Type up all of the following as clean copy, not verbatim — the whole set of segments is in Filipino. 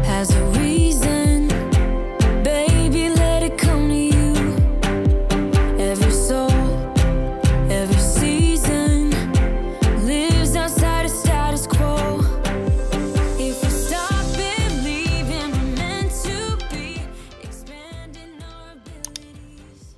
has a reason. Baby, let it come to you. Every soul, every season lives outside of status quo. If we stop believing we're meant to be, expanding our abilities.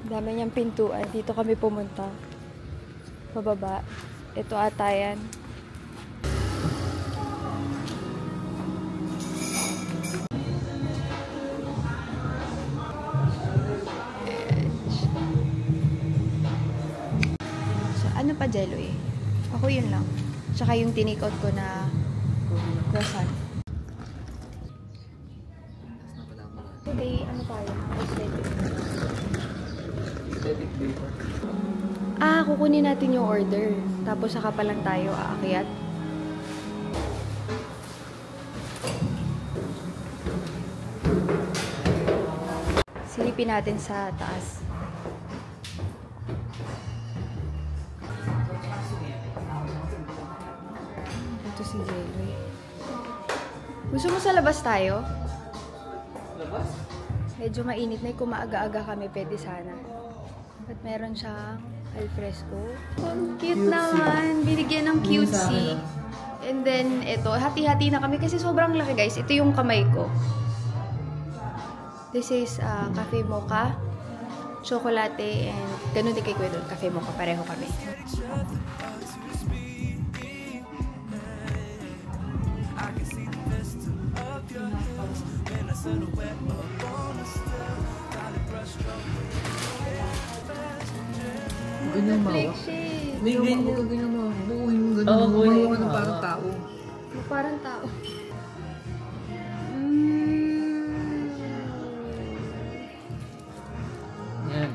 Dami niyang pintuan. Dito kami pumunta. Pababa. Ito ata yan. So, ano pa jello eh? Ako yun lang. Tsaka yung tinake-out ko na croissant. Okay, ano tayo? Aesthetic. Kukunin natin yung order. Tapos saka pa lang tayo aakyat. Silipin natin sa taas. Ito si Jelly. Gusto mo sa labas tayo? Labas? Medyo mainit na. Kung maaga-aga kami, pwede sana. At meron siyang alfresco. Ang cute naman. Binigyan ng cutesy. And then, ito. Hati-hati na kami kasi sobrang laki, guys. Ito yung kamay ko. This is cafe mocha, chocolate, and ganun din kay Kuya doon. Cafe mocha. Pareho kami. Ganyan mawak. May ganyan mo ganyan mawak. Buuhin mo ganyan. Buuhin mo ng parang tao. Parang tao. Yan.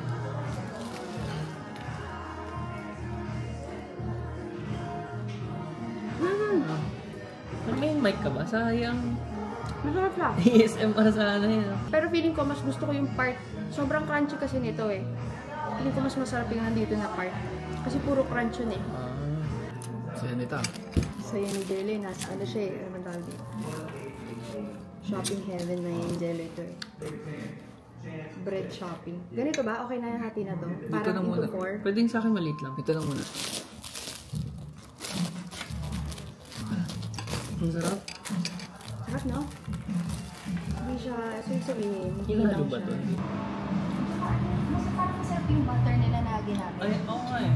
May mic ka ba? Sayang. Masarap siya. ASMR sana yan. Pero feeling ko mas gusto ko yung part. Sobrang crunchy kasi nito eh. Feeling ko mas masarap yung nandito na part. Kasi puro crunch yun eh. So yan ito. So yan yung jelly. Nasa ano siya eh. Shopping heaven na yung jelly ito eh. bread shopping. Ganito ba? Okay na yung hati na to? Dito Parang na muna. into 4? Pwedeng sa akin maliit lang. Ito lang muna. Ang sarap. Sarap, no? Hindi siya, sabihin, hindi Ilalo lang ba siya. to? Mas parang masarap yung butter nila na ginamit. Ay, oo nga eh.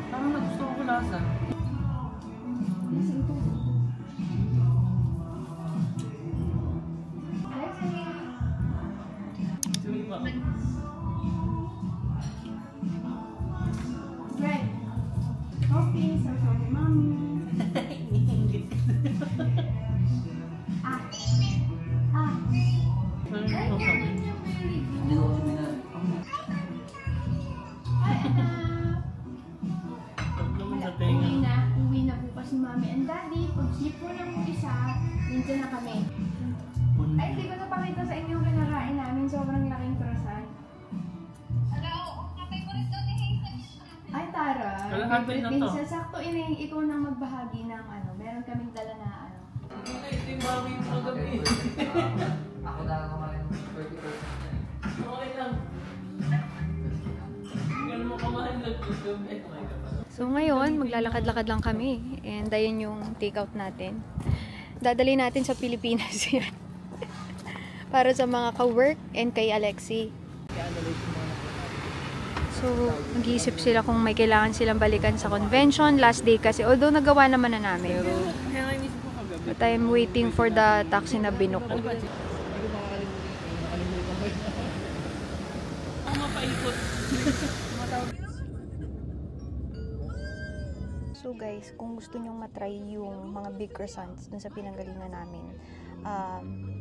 Parang nagustuhan ko lasa. Yes, ito. Right. Coffee, sabi mami. Uwi na po kasi mami and daddy. Pag sleep po lang po isa, nandiyan na kami. Ay, hindi ko napakita sa inyo yung kinakain namin. Sobrang laking croissant. Ay, Tara. Kalahati na to. Sakto ikaw na magbahagi ng ano. Meron kaming dala na ano. Ito yung bawi mo kagabi. Ako na lang kumain ng 30%. Okay lang. Ganun mo kumain ng kagabi. So ngayon, maglalakad-lakad lang kami. And ayun yung take-out natin. Dadali natin sa Pilipinas yan. Para sa mga ka-work and kay Alexi. So, nag-iisip sila kung may kailangan silang balikan sa convention. Last day kasi. Although nagawa naman na namin. Pero, kaya inisip ko kagabi. But I'm waiting for the taxi na binuko. Hindi ko mapaikot. So guys, kung gusto nyong matry yung mga big croissants dun sa pinanggalingan namin,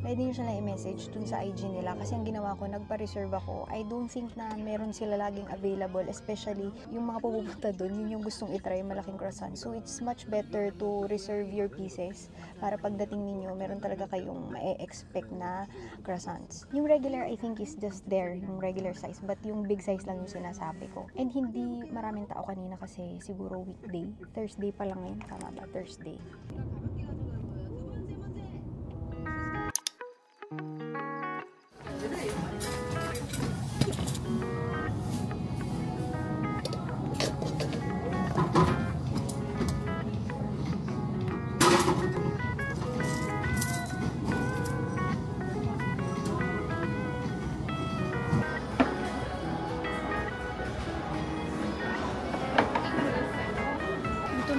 pwede nyo siya i-message dun sa IG nila. Kasi ang ginawa ko, nagpa-reserve ako. I don't think na meron sila laging available, especially yung mga pupunta dun, yun yung gustong itry, malaking croissant. So it's much better to reserve your pieces para pagdating ninyo, meron talaga kayong ma-expect na croissants. Yung regular, I think is just there, yung regular size, but yung big size lang yung sinasabi ko. And hindi maraming tao kanina kasi siguro weekday. Thursday pa lang ngayon, tama ba? Thursday.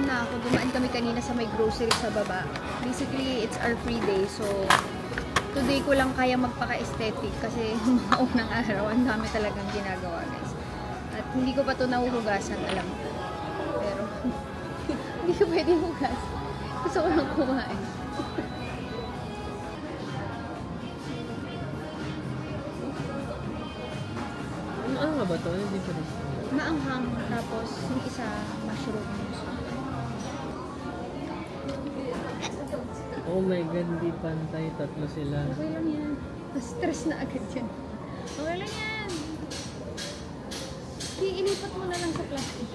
Na ako, dumaan kami kanina sa may grocery sa baba. Basically, it's our free day. So, today ko lang kaya magpaka-aesthetic kasi mga unang araw, ang dami talagang ginagawa, guys. At hindi ko pa ito nahuhugasan, alam ko. Pero, hindi ko pwede hugas. Gusto ko lang kumain. Ano nga ba ito? Ano din pa rin? Maanghang, tapos yung isa, mushroom. Oh my God, hindi pantay. Tatlo sila. Okay lang yan. Stress na agad yan. Okay lang yan. Ilipat mo na lang sa plastic.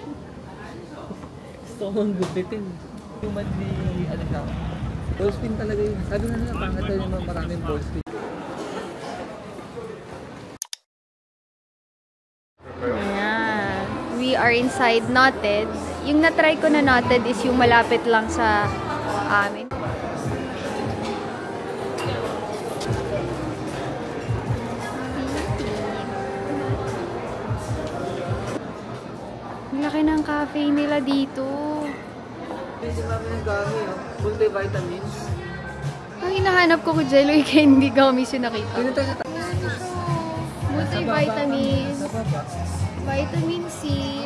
Gusto ko mong gupitin. Yung madli, ano siya, ball spin talaga yun. Sabi nga nila, pangkat tayo naman maraming ball spin. Ayan. We are inside Knotted. Yung na-try ko na Knotted is yung malapit lang sa amin. Laki ng cafe nila dito. Hindi namin ang gami, multivitamins. Ang hinahanap ko kung jello kaya hindi gummies yung nakita. Dito tayo sa Multivitamins, Sa baba. vitamin C,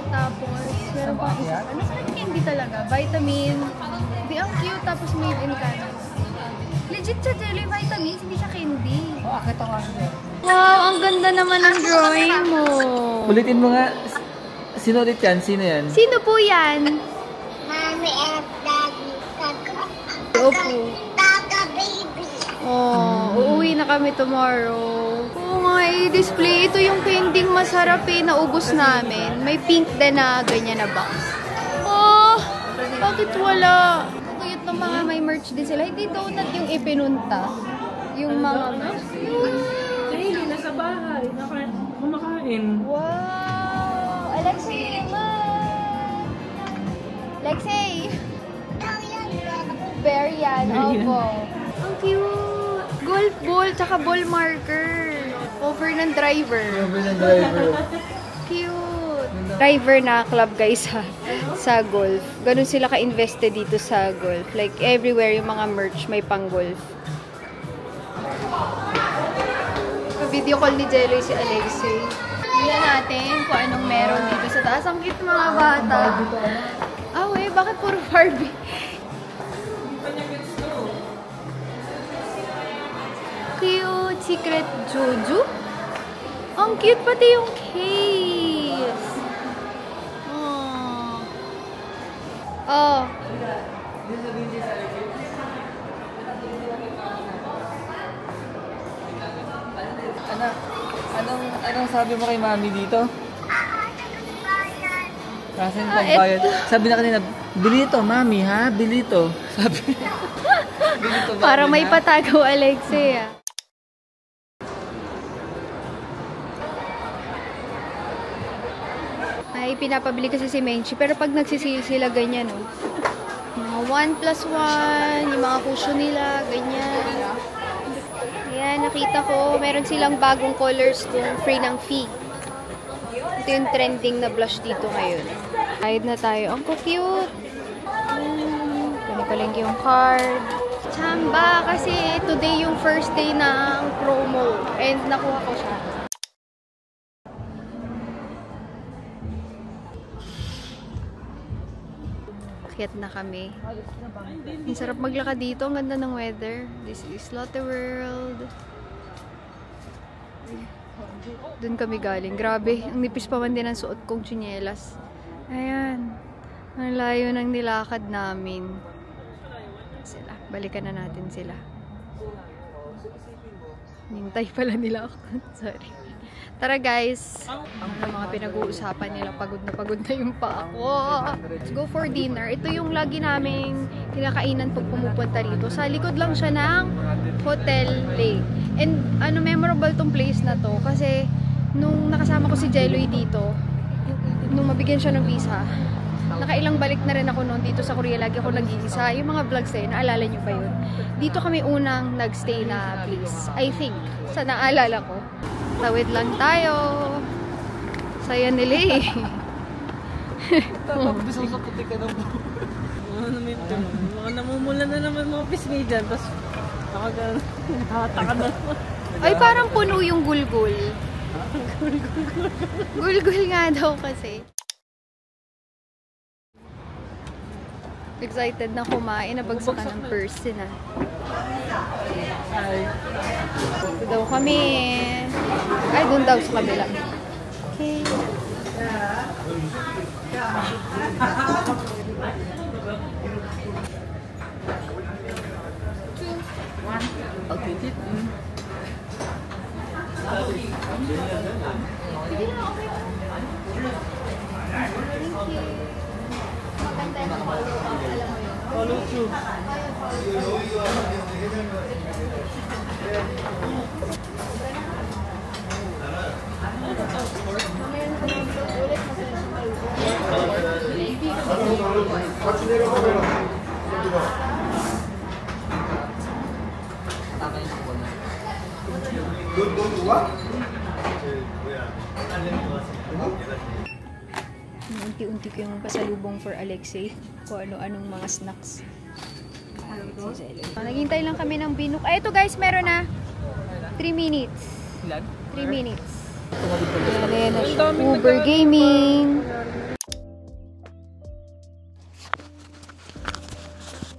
tapos meron pa isa. Ano sa candy talaga? Vitamin. Di ang cute, tapos made in Canada. Legit siya jello yung vitamins, hindi siya candy. Oh, akit ako kasi. Wow, ang ganda naman ng drawing mo. Ulitin mo nga. Sino ulit yan? Sino yan? Sino po yan? Mommy and Daddy. Opo. Kaka baby. Oh, uuwi na kami tomorrow. Oo nga, i-display. Ito yung candyng masarap naubos namin. May pink din na ganyan na box. Oh, bakit wala? Cute ng mga may merch din sila. Hindi donut yung ipinunta. Yung mga... kumain. Wow! Alexei naman! Alexei! Bear yan, opo. Ang cute! Golf ball, tsaka ball marker. Over ng driver. Over ng driver. Cute! Driver na club guys ha, sa golf. Ganun sila ka-invested dito sa golf. Like everywhere yung mga merch may pang golf. Video call ni Jelly si Alexei. Tingnan natin kung anong meron dito sa taas. Ang cute mga bata. Ah, weh, bakit puro Barbie? Cute! Secret Jojo? Ang cute pati yung case! Oh. Oh. Anak, anong sabi mo kay mami dito? Kasi yung pagbayad. Sabi na kanina, bili ito, mami ha? Bili ito. Sabi. Bili ito, mami, Para may ha? patagaw, Alexei ah. Ay, pinapabili kasi si Menchi. Pero pag nagsisale sila, ganyan, oh. Mga 1+1, yung mga cushion nila, ganyan. Ayan, nakita ko, meron silang bagong colors kung free ng fee. Ito yung trending na blush dito ngayon. Bayad na tayo. Ang cute! Pala yung card. Chamba! Kasi today yung first day ng promo. And nakuha ko siya. Akyat na kami. Ang sarap maglakad dito. Ang ganda ng weather. This is Lotte World. Doon kami galing. Grabe. Ang nipis pa man din ang suot kong tsinelas. Ayan. Ang layo ng nilakad namin. Sila. Balikan na natin sila. Nintay pala nila ako. Sorry. Tara guys. Ang mga pinag-uusapan nila. Pagod na yung pa ako. Let's go for dinner. Ito yung lagi naming kinakainan pag pumupunta rito. Sa likod lang siya ng Hotel Lake. And ano, memorable tong place na to. Kasi nung nakasama ko si Jeloy dito, nung mabigyan siya ng visa, nakailang balik na rin ako noon dito sa Korea. Lagi ako nag-iisa. Yung mga vlogs eh, naalala nyo pa yun. Dito kami unang nagstay na place. I think. Sa naalala ko. Tawid lang tayo. Saya nila eh. Tapos bisusukuti ka ng buho. Mga namumula na naman mga pisngi dyan. Tapos nakataka na. Ay, parang puno yung gulgul. Gulgul nga daw kasi. Excited na kumain. Nabagsakan ng person ah. Ito daw kami. Ay, dun daw sa kabila. Okay. Okay, tip. Maganda yung follow-up. Alam mo yun. Follow-through. Unti-unti ko yung pasalubong for Alexei. Kung ano-anong mga snacks. Naghintay lang kami ng binuk. Ay, ito guys, meron na. 3 minutes. Ilan? 3 minutes. Ayan na siya. Uber Gaming.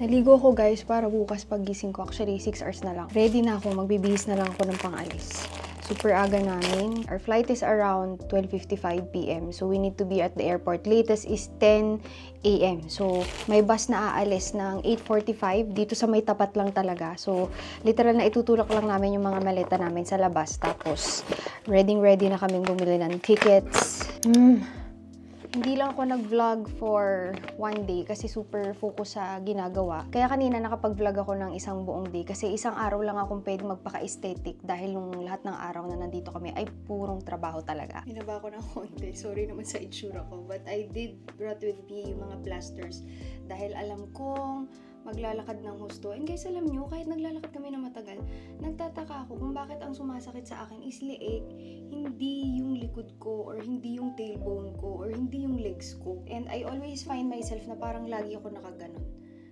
Naligo ako guys para bukas paggising ko. Actually, 6 hours na lang. Ready na ako. Magbibihis na lang ako ng pang-alis. Super aga namin. Our flight is around 12:55 p.m. So, we need to be at the airport. Latest is 10 a.m. So, may bus na aalis ng 8:45. Dito sa may tapat lang talaga. So, literal na itutulak lang namin yung mga maleta namin sa labas. Tapos, ready na kaming bumili ng tickets. Hindi lang ako nag-vlog for one day kasi super focus sa ginagawa. Kaya kanina nakapag-vlog ako ng isang buong day kasi isang araw lang akong pwedeng magpaka-aesthetic dahil nung lahat ng araw na nandito kami ay purong trabaho talaga. Hinaba ko ng konti. Sorry naman sa itsura ko. But I did brought with me yung mga plasters dahil alam kong maglalakad ng husto. And guys, alam nyo, kahit naglalakad kami na matagal, nagtataka ako kung bakit ang sumasakit sa akin is leeg, hindi yung likod ko, or hindi yung tailbone ko, or hindi yung legs ko. And I always find myself na parang lagi ako nakaganon.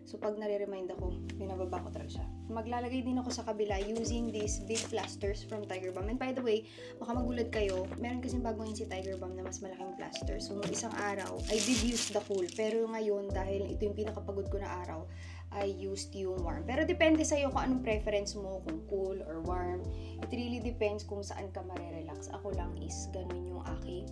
So, pag nare-remind ako, binababa ko talaga siya. Maglalagay din ako sa kabila using these big plasters from Tiger Balm. And by the way, baka magulat kayo, meron kasing bagong si Tiger Balm na mas malaking plaster. So, nung isang araw, I did use the cool. Pero ngayon, dahil ito yung pinakapagod ko na araw, I used yung warm. Pero depende sa'yo kung anong preference mo, kung cool or warm. It really depends kung saan ka marerelax. Ako lang is ganun yung aking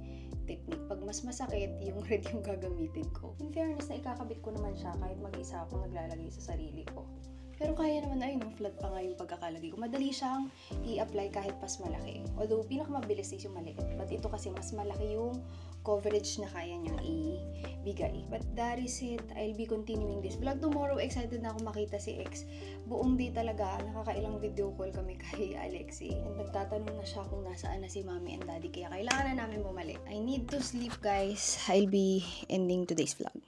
technique. Pag mas masakit, yung red yung gagamitin ko. In fairness, na ikakabit ko naman siya kahit mag-isa ako naglalagay sa sarili ko. Pero kaya naman, flat pa nga yung pagkakalagay ko. Madali siyang i-apply kahit pas malaki. Although, pinakamabilis is yung maliit. But ito kasi mas malaki yung coverage na kaya niyang ibigay. But that is it. I'll be continuing this vlog tomorrow. Excited na ako makita si X. Buong day talaga. Nakakailang video call kami kay Alexi. And nagtatanong na siya kung nasaan na si Mommy and Daddy. Kaya kailangan na namin bumalik. I need to sleep, guys. I'll be ending today's vlog.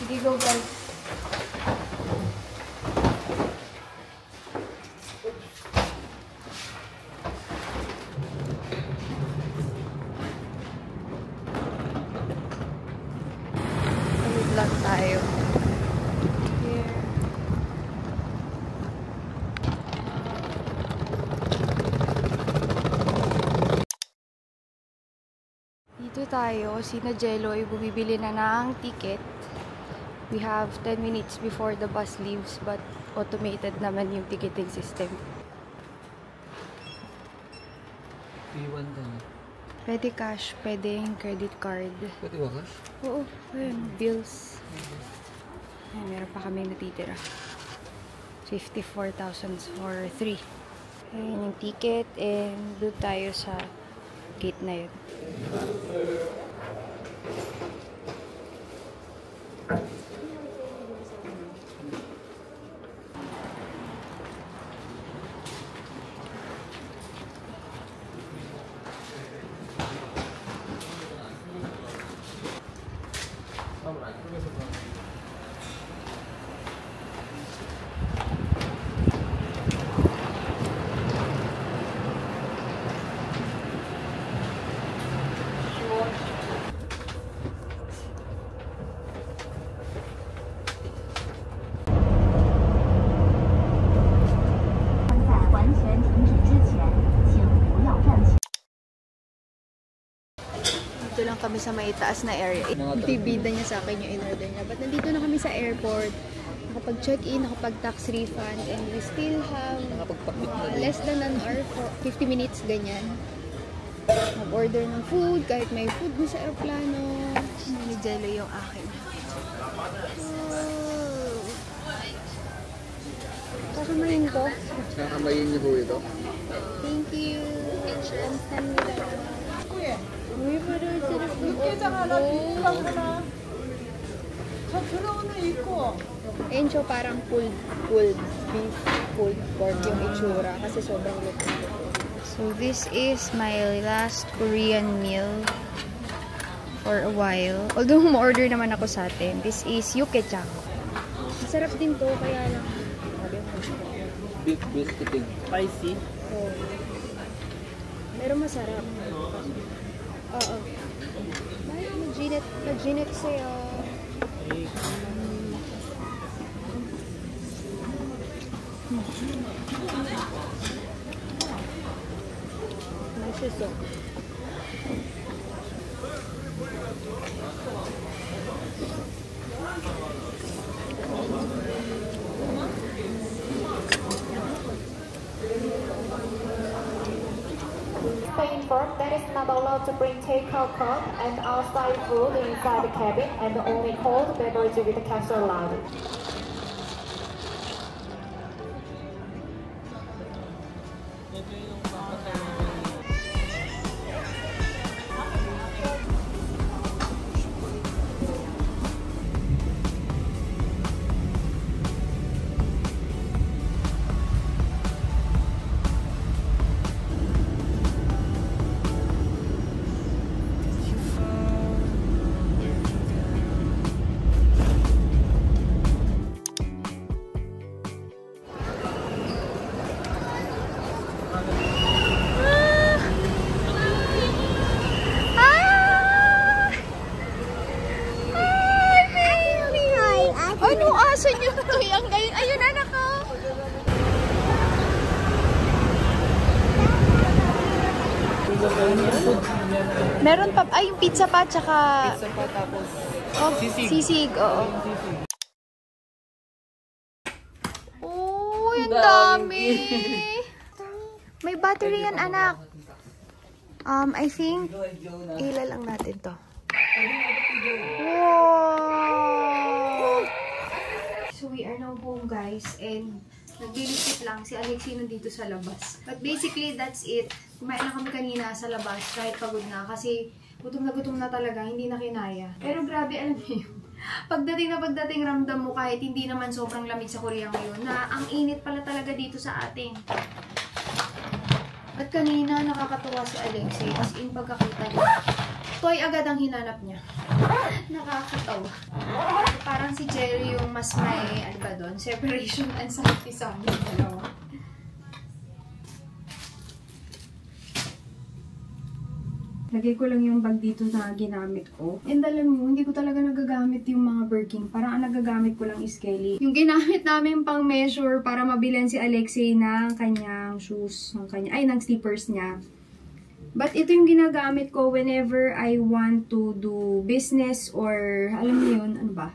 Sige, go guys. Ulit lang tayo. Here. Dito tayo, sina Jello ay bumibili na ng ticket. We have 10 minutes before the bus leaves, but automated naman yung ticketing system. Iwan ka na. Pwede cash, pwede credit card. Pwede ba cash? Oo, ayun, bills. Ay, meron pa kami natitira. 54,000 for 3. Ayun yung ticket, and doon tayo sa gate na yun. Dito lang kami sa may taas na area. Bibida niya sa akin yung in-order niya. But nandito na kami sa airport. Nakapag-check-in, nakapag-tax refund, and we still have less than an hour, for 50 minutes, ganyan. Mag-order ng food, kahit may food na sa aeroplano. Ni Jello yung akin. Kakamayin ko. Kakamayin niyo po ito? Thank you. And send me the... Uy, parang sarap ng Ayun siya, parang pulled beef, pulled pork yung itsura kasi sobrang lutong. So this is my last Korean meal for a while. Although ma-order naman ako sa atin. This is yukechak. Masarap din to, kaya lang. Beef biscuiting. Spicy. Oh. Pero masarap. Oo. Bakit maginit sa'yo? 맛있어. Stay informed that it's not allowed to bring takeout cup and outside food inside the cabin, and only cold beverage with the caps are allowed. Anong aso niyo to? Ang galing. Ayun, anak ko. Meron pa. Ay, yung pizza pa, tsaka... Pizza pa tapos sisig. Oo. Oh, ang dami. May battery yan, anak. I think, ila lang natin to. Wow! So we are now home, guys, and naglilisip lang si Alexei nandito sa labas. But basically, that's it. Kumain na kami kanina sa labas kahit pagod na kasi gutom na talaga, hindi na kinaya. Pero grabe, alam niyo yun. Pagdating ramdam mo kahit hindi naman sobrang lamig sa Korea ngayon na ang init pala talaga dito sa atin. At kanina nakakatuwa si Alexei, as in pagkakita niya. Toy agad ang hinanap niya. Nakakatawa. Parang si Jerry yung mas may, ano ba doon, separation anxiety sa amin dalawa. Lagay ko lang yung bag dito na ginamit ko. And alam mo, hindi ko talaga nagagamit yung mga Birkin. Parang ang nagagamit ko lang is Kelly. Yung ginamit namin pang measure para mabilan si Alexei ng kanyang shoes, ng slippers niya. But ito yung ginagamit ko whenever I want to do business or, alam mo yun, ano ba?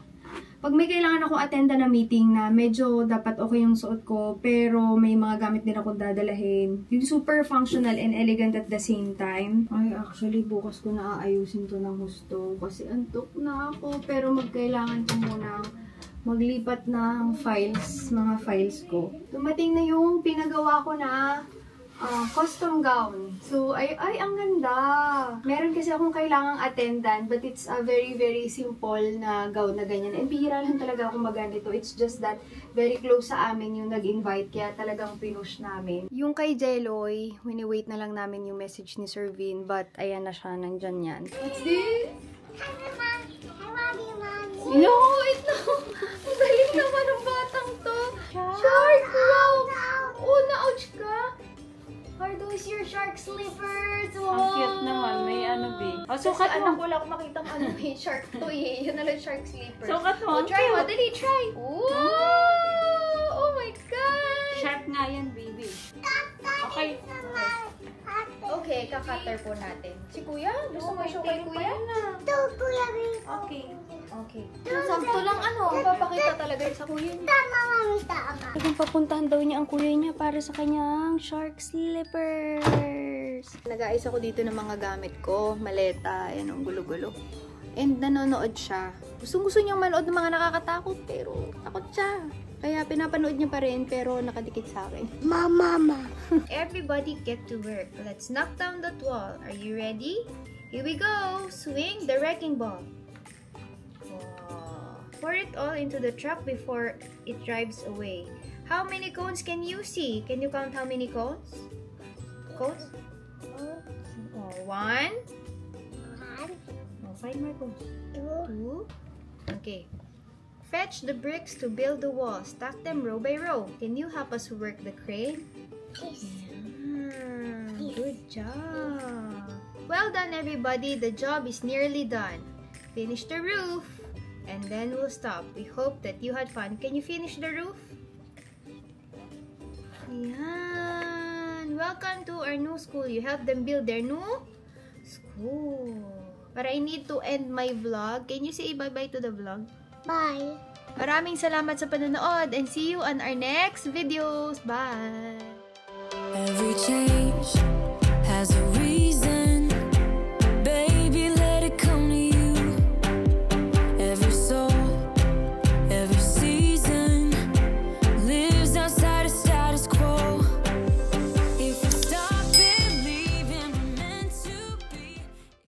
Pag may kailangan akong attenda na meeting na medyo dapat okay yung suot ko, pero may mga gamit din akong dadalahin. Yung super functional and elegant at the same time. Ay, actually, bukas ko na aayusin to ng gusto kasi antok na ako. Pero magkailangan ko muna maglipat ng files, mga files ko. Dumating na yung pinagawa ko na custom gown. So, ay, ang ganda. Meron kasi akong kailangang attendant, but it's a very, very simple na gown na ganyan. And bihira lang talaga akong maganito. It's just that very close sa amin yung nag-invite, kaya talagang pinush namin. Yung kay Jeloy, wini-wait na lang namin yung message ni Sir Vin, but ayan na siya, nandyan yan. What's this? No, ito. Ang galing naman ng batang to. Shark! Wow! Oh, na-ouch ka? Are those your shark slippers? Wow! Ang cute naman. May ano, be. Oh, sukat Anak, mo. wala akong makitang ano, may shark toy eh. Yun na lang shark slippers. Sukat mo. Oh, try mo. Dali, try. Wow! Oh my God! Sharp nga yan, baby. Okay. Okay, kakater po natin. Si Kuya? Gusto mo show kay Kuya? Okay. Okay. Sakto lang ano. Papakita talaga sa Kuya niya. Talagang papuntahan daw niya ang Kuya niya para sa kanyang shark slippers. Nag-aayos ako dito ng mga gamit ko. Maleta, yan ang gulo-gulo. And nanonood siya. Gustong-gusto niyang manood ng mga nakakatakot pero takot siya. Kaya pinapanood niya pa rin pero nakadikit sa akin. Mama! Everybody get to work. Let's knock down that wall. Are you ready? Here we go. Swing the wrecking ball. Wow. Pour it all into the truck before it drives away. How many cones can you see? Can you count how many cones? Cones? Oh, 1. Oh, 5 more cones. 2. Okay. Fetch the bricks to build the wall. Stack them row by row. Can you help us work the crane? Yes. Yeah, good job. Well done, everybody. The job is nearly done. Finish the roof, and then we'll stop. We hope that you had fun. Can you finish the roof? Yan. Welcome to our new school. You helped them build their new school. But I need to end my vlog. Can you say bye-bye to the vlog? Bye. Maraming salamat sa panonood and see you on our next videos. Bye! Every change has a reason.